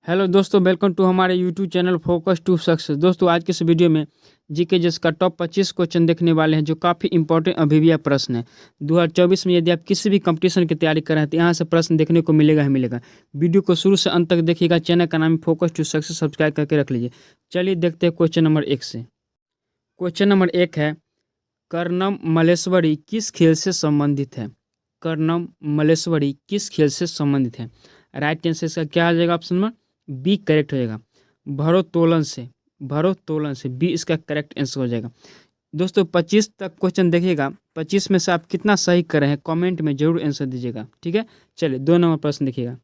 Hello दोस्तों, welcome to हमारे YouTube channel focus to success. दोस्तों, आज के इस वीडियो में जीके जिसका टॉप 25 क्वेश्चन देखने वाले हैं, जो काफ़ी इंपॉर्टेंट अभिव्यय प्रश्न है। 2024 में यदि आप किसी भी कंपटीशन की तैयारी कर रहे हैं तो यहाँ से प्रश्न देखने को मिलेगा ही मिलेगा। वीडियो को शुरू से अंत तक देखिएगा। चैनल का नाम फोकस टू सक्सेस, सब्सक्राइब करके रख लीजिए। चलिए देखते हैं क्वेश्चन नंबर 1 से। क्वेश्चन नंबर 1 है, कर्णम मल्लेश्वरी किस खेल से संबंधित है? कर्णम मल्लेश्वरी किस खेल से संबंधित है? राइट आंसर इसका क्या आ जाएगा? ऑप्शन नंबर बी करेक्ट हो जाएगा, भारोत्तोलन से। भारोत्तोलन से बी इसका करेक्ट आंसर हो जाएगा। दोस्तों 25 तक क्वेश्चन देखिएगा, 25 में से आप कितना सही कर रहे हैं कमेंट में जरूर आंसर दीजिएगा, ठीक है। चलिए 2 नंबर प्रश्न देखिएगा।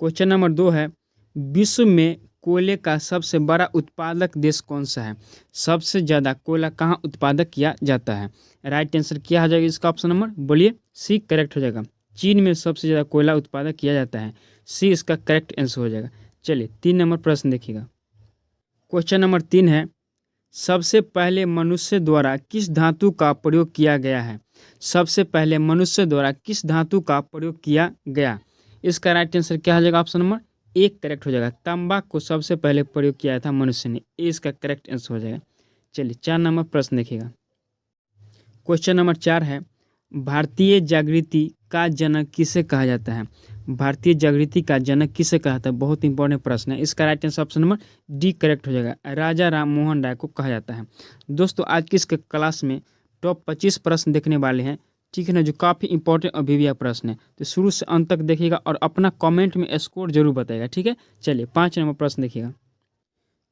क्वेश्चन नंबर 2 है, विश्व में कोयले का सबसे बड़ा उत्पादक देश कौन सा है? सबसे ज़्यादा कोयला कहाँ उत्पादक किया जाता है? राइट आंसर क्या आ जाएगा इसका? ऑप्शन नंबर बोलिए, सी करेक्ट हो जाएगा। चीन में सबसे ज़्यादा कोयला उत्पादक किया जाता है, सी इसका करेक्ट आंसर हो जाएगा। चलिए 3 नंबर प्रश्न देखिएगा। क्वेश्चन नंबर 3 है, सबसे पहले मनुष्य द्वारा किस धातु का प्रयोग किया गया है? सबसे पहले मनुष्य द्वारा किस धातु का प्रयोग किया गया? इसका राइट आंसर क्या हो जाएगा? ऑप्शन नंबर एक करेक्ट हो जाएगा। तांबा को सबसे पहले प्रयोग किया था मनुष्य ने, ए इसका करेक्ट आंसर हो जाएगा। चलिए 4 नंबर प्रश्न देखिएगा। क्वेश्चन नंबर 4 है, भारतीय जागृति का जनक किसे कहा जाता है? भारतीय जागृति का जनक किसे कहा जाता है? बहुत इंपॉर्टेंट प्रश्न है। इसका right answer option number D correct हो जाएगा, राजा राम मोहन राय को कहा जाता है। दोस्तों आज की इस क्लास में टॉप 25 प्रश्न देखने वाले हैं, ठीक है ना, जो काफ़ी इंपॉर्टेंट अभिव्यय प्रश्न है। तो शुरू से अंत तक देखिएगा और अपना कमेंट में स्कोर जरूर बताइएगा, ठीक है। चलिए 5 नंबर प्रश्न देखिएगा।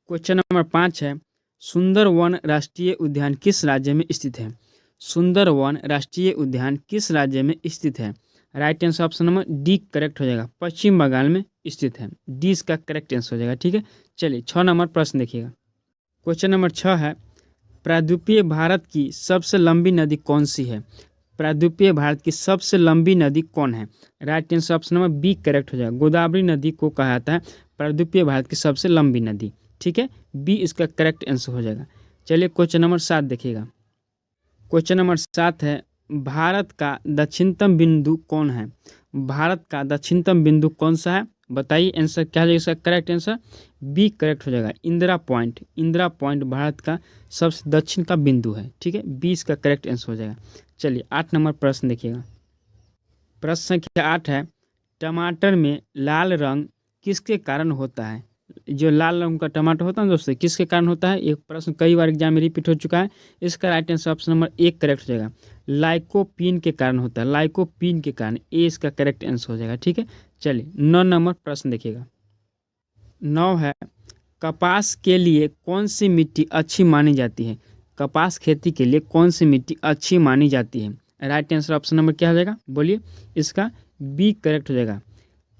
क्वेश्चन नंबर 5 है, सुंदरवन राष्ट्रीय उद्यान किस राज्य में स्थित है? सुंदरवन राष्ट्रीय उद्यान किस राज्य में स्थित है? Right answer option number D correct हो जाएगा, पश्चिम बंगाल में स्थित है, डी इसका करेक्ट आंसर हो जाएगा, ठीक है। चलिए 6 नंबर प्रश्न देखिएगा। क्वेश्चन नंबर 6 है, प्रायद्वीपीय भारत की सबसे लंबी नदी कौन सी है? प्रायद्वीपीय भारत की सबसे लंबी नदी कौन है? Right answer option number B correct हो जाएगा, गोदावरी नदी को कहा जाता है प्रायद्वीपीय भारत की सबसे लंबी नदी, ठीक है, बी इसका करेक्ट आंसर हो जाएगा। चलिए क्वेश्चन नंबर 7 देखिएगा। क्वेश्चन नंबर 7 है, भारत का दक्षिणतम बिंदु कौन है? भारत का दक्षिणतम बिंदु कौन सा है? बताइए आंसर क्या है इसका? करेक्ट आंसर बी करेक्ट हो जाएगा, इंदिरा पॉइंट। इंदिरा पॉइंट भारत का सबसे दक्षिण का बिंदु है, ठीक है, बी इसका करेक्ट आंसर हो जाएगा। चलिए 8 नंबर प्रश्न देखिएगा। प्रश्न संख्या 8 है, टमाटर में लाल रंग किसके कारण होता है? जो लाल रंग का टमाटर होता है दोस्तों, किसके कारण होता है? एक प्रश्न कई बार एग्जाम में रिपीट हो चुका है। इसका right answer option number 1 correct हो जाएगा, लाइकोपीन के कारण होता है, लाइकोपीन के कारण, ए इसका करेक्ट आंसर हो जाएगा, ठीक है। चलिए 9 नंबर प्रश्न देखिएगा। 9 है, कपास के लिए कौन सी मिट्टी अच्छी मानी जाती है? कपास खेती के लिए कौन सी मिट्टी अच्छी मानी जाती है? राइट आंसर ऑप्शन नंबर क्या हो जाएगा? बोलिए, इसका बी करेक्ट हो जाएगा,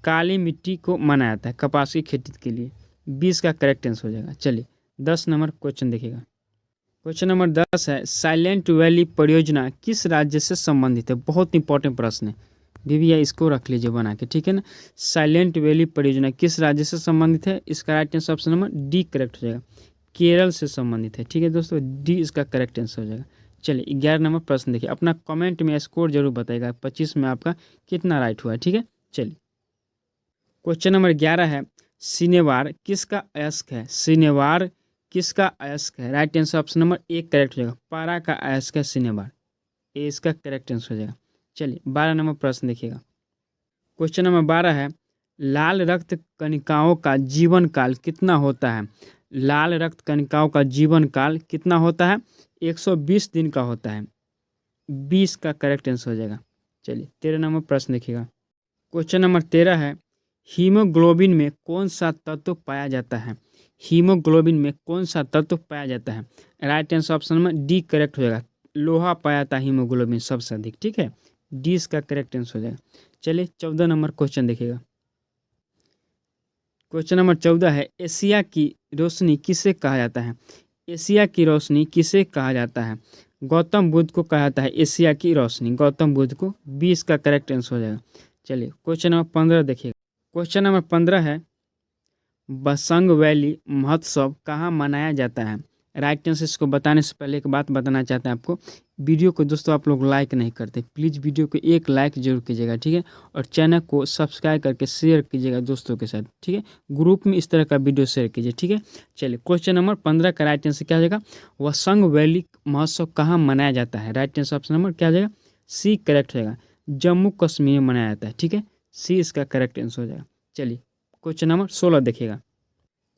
काली मिट्टी को माना जाता है कपास की खेती के लिए, 20 का करेक्ट आंसर हो जाएगा। चलिए 10 नंबर क्वेश्चन देखिएगा। क्वेश्चन नंबर 10 है, साइलेंट वैली परियोजना किस राज्य से संबंधित है? बहुत इंपॉर्टेंट प्रश्न है, भैया इसको रख लीजिए बना के, ठीक है ना। साइलेंट वैली परियोजना किस राज्य से संबंधित है? इसका right answer option number D correct हो जाएगा, केरल से संबंधित है, ठीक है दोस्तों, डी इसका करेक्ट आंसर हो जाएगा। चलिए 11 नंबर प्रश्न देखिए, अपना कमेंट में स्कोर जरूर बताइएगा 25 में आपका कितना राइट हुआ है, ठीक है। चलिए क्वेश्चन नंबर 11 है, सिनेवार किसका अयस्क है? सिनेवार किसका अयस्क है? Right answer option number 1 correct हो जाएगा, पारा का अयस्क है सिनेवार, ए इसका करेक्ट आंसर हो जाएगा। चलिए 12 नंबर प्रश्न देखिएगा। क्वेश्चन नंबर 12 है, लाल रक्त कणिकाओं का जीवन काल कितना होता है? लाल रक्त कणिकाओं का जीवन काल कितना होता है? 120 दिन का होता है, 20 का करेक्ट आंसर हो जाएगा। चलिए 13 नंबर प्रश्न देखिएगा। क्वेश्चन नंबर 13 है, हीमोग्लोबिन में कौन सा तत्व पाया जाता है? हीमोग्लोबिन में कौन सा तत्व पाया जाता है? Right answer option number D correct हो जाएगा, लोहा पाया जाता है हीमोग्लोबिन सबसे अधिक, ठीक है, डी इसका करेक्ट आंसर हो जाएगा। चलिए 14 नंबर क्वेश्चन देखिएगा। क्वेश्चन नंबर 14 है, एशिया की रोशनी किसे कहा जाता है? एशिया की रोशनी किसे कहा जाता है? गौतम बुद्ध को कहा जाता है एशिया की रोशनी, गौतम बुद्ध को, 20 का करेक्ट आंसर हो जाएगा। चलिए क्वेश्चन नंबर 15 देखिएगा। क्वेश्चन नंबर 15 है, बसंग वैली महोत्सव कहाँ मनाया जाता है? राइट आंसर इसको बताने से पहले एक बात बताना चाहते हैं आपको, वीडियो को दोस्तों आप लोग लाइक नहीं करते, प्लीज़ वीडियो को एक लाइक जरूर कीजिएगा, ठीक है। और चैनल को सब्सक्राइब करके शेयर कीजिएगा दोस्तों के साथ, ठीक है। ग्रुप में इस तरह का वीडियो शेयर कीजिए, ठीक है। चलिए क्वेश्चन नंबर 15 का राइट आंसर क्या हो जाएगा, वसंग वैली महोत्सव कहाँ मनाया जाता है। राइट आंसर ऑप्शन नंबर क्या हो जाएगा, सी करेक्ट हो जाएगा, जम्मू कश्मीर में मनाया जाता है, ठीक है। सी इसका करेक्ट आंसर हो जाएगा। चलिए क्वेश्चन नंबर 16 देखिएगा।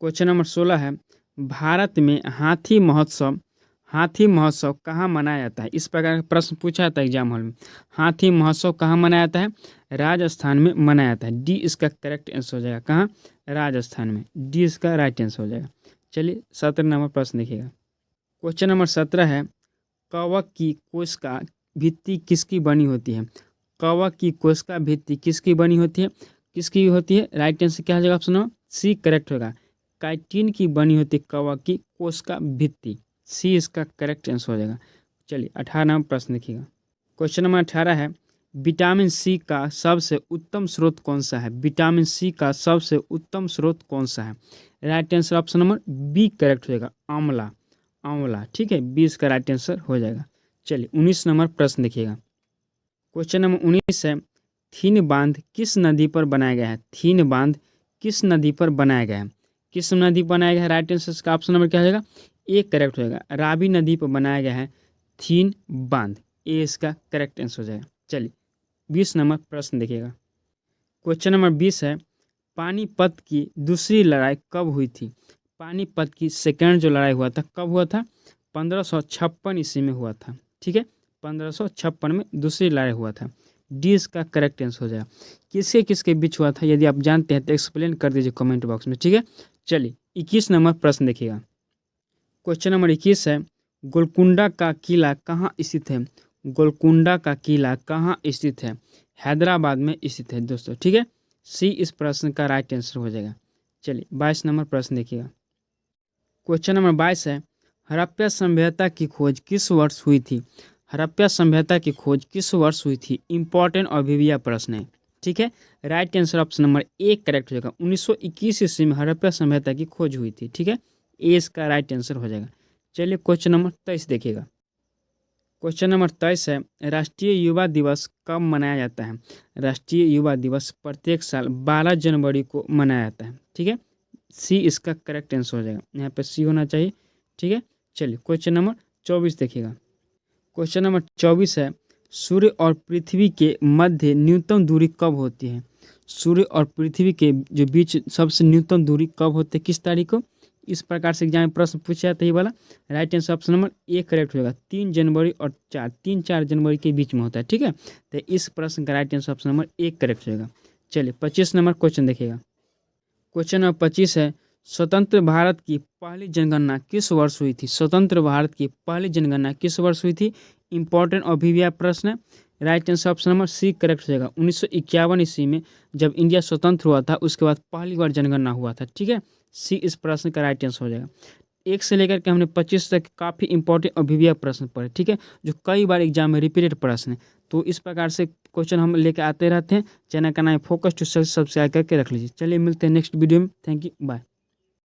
क्वेश्चन नंबर 16 है, भारत में हाथी महोत्सव कहाँ मनाया जाता है। इस प्रकार का प्रश्न पूछा जाता है एग्जाम हॉल में। हाथी महोत्सव कहाँ मनाया जाता है, राजस्थान में मनाया जाता है। डी इसका करेक्ट आंसर हो जाएगा, कहाँ, राजस्थान में। डी इसका राइट आंसर हो जाएगा। चलिए 17 नंबर प्रश्न देखिएगा। क्वेश्चन नंबर 17 है, कवक की कोशिका भित्ति किसकी बनी होती है। कवक की कोशिका भित्ति किसकी बनी होती है, किसकी होती है। राइट आंसर क्या हो जाएगा, ऑप्शन नंबर सी करेक्ट होगा, काइटिन की बनी होती है कवक की कोशिका भित्ति। सी इसका करेक्ट आंसर हो जाएगा। चलिए 18 नंबर प्रश्न देखिएगा। क्वेश्चन नंबर 18 है, विटामिन सी का सबसे उत्तम स्रोत कौन सा है। विटामिन सी का सबसे उत्तम स्रोत कौन सा है। Right answer option number B correct हो जाएगा, आंवला, ठीक है। बी इसका राइट आंसर हो जाएगा। चलिए 19 नंबर प्रश्न देखिएगा। क्वेश्चन नंबर 19 है, थीन बांध किस नदी पर बनाया गया है। थीन बांध किस नदी पर बनाया गया है, किस नदी पर बनाया गया है। राइट आंसर का ऑप्शन नंबर क्या हो जाएगा, ए करेक्ट हो जाएगा, रावी नदी पर बनाया गया है थीन बांध। ए इसका करेक्ट आंसर हो जाएगा। चलिए 20 नंबर प्रश्न देखिएगा। क्वेश्चन नंबर 20 है, पानीपत की दूसरी लड़ाई कब हुई थी। पानीपत की सेकेंड जो लड़ाई हुआ था कब हुआ था, 1556 ईस्वी में हुआ था, ठीक है। 1556 में दूसरी लड़ाई हुआ था। डी इसका करेक्ट आंसर हो जाएगा। किसके किसके बीच हुआ था, यदि आप जानते हैं तो एक्सप्लेन कर दीजिए कमेंट बॉक्स में, ठीक है। चलिए 21 नंबर प्रश्न देखिएगा। क्वेश्चन नंबर 21 है, गोलकुंडा का किला कहाँ स्थित है। गोलकुंडा का किला कहाँ स्थित है, हैदराबाद में स्थित है दोस्तों, ठीक है। सी इस प्रश्न का राइट आंसर हो जाएगा। चलिए 22 नंबर प्रश्न देखिएगा। क्वेश्चन नंबर 22 है, हड़प्पा सभ्यता की खोज किस वर्ष हुई थी। हड़प्पा सभ्यता की खोज किस वर्ष हुई थी। इंपॉर्टेंट और भिविया प्रश्न है, ठीक है। Right answer option number A correct हो जाएगा, 1921 ईस्वी में हड़प्पा सभ्यता की खोज हुई थी, ठीक है। ए इसका राइट आंसर हो जाएगा। चलिए क्वेश्चन नंबर 23 देखिएगा। क्वेश्चन नंबर 23 है, राष्ट्रीय युवा दिवस कब मनाया जाता है। राष्ट्रीय युवा दिवस प्रत्येक साल 12 जनवरी को मनाया जाता है, ठीक है। सी इसका करेक्ट आंसर हो जाएगा, यहाँ पे सी होना चाहिए, ठीक है। चलिए क्वेश्चन नंबर 24 देखिएगा। क्वेश्चन नंबर 24 है, सूर्य और पृथ्वी के मध्य न्यूनतम दूरी कब होती है। सूर्य और पृथ्वी के जो बीच सबसे न्यूनतम दूरी कब होती है, किस तारीख को। इस प्रकार से एग्जाम में प्रश्न पूछा जाता है ये वाला। Right answer option number A correct होगा, 3 जनवरी और 4 जनवरी के बीच में होता है, ठीक है। तो इस प्रश्न का right answer option number A correct होगा। चलिए 25 नंबर क्वेश्चन देखिएगा। क्वेश्चन नंबर 25 है, स्वतंत्र भारत की पहली जनगणना किस वर्ष हुई थी। स्वतंत्र भारत की पहली जनगणना किस वर्ष हुई थी। इंपॉर्टेंट और भिविया प्रश्न है। Right answer option number C correct हो जाएगा, 1951 ईस्वी में जब इंडिया स्वतंत्र हुआ था उसके बाद पहली बार जनगणना हुआ था, ठीक है। सी इस प्रश्न का राइट आंसर हो जाएगा। 1 से लेकर के हमने 25 तक काफ़ी इंपॉर्टेंट और भिविया प्रश्न पढ़े, ठीक है, जो कई बार एग्जाम में रिपीटेड प्रश्न है। तो इस प्रकार से क्वेश्चन हम लेकर आते रहते हैं। चैनल का नाम फोकस टू सब्सक्राइब करके रख लीजिए। चलिए मिलते हैं नेक्स्ट वीडियो में। Thank you, bye.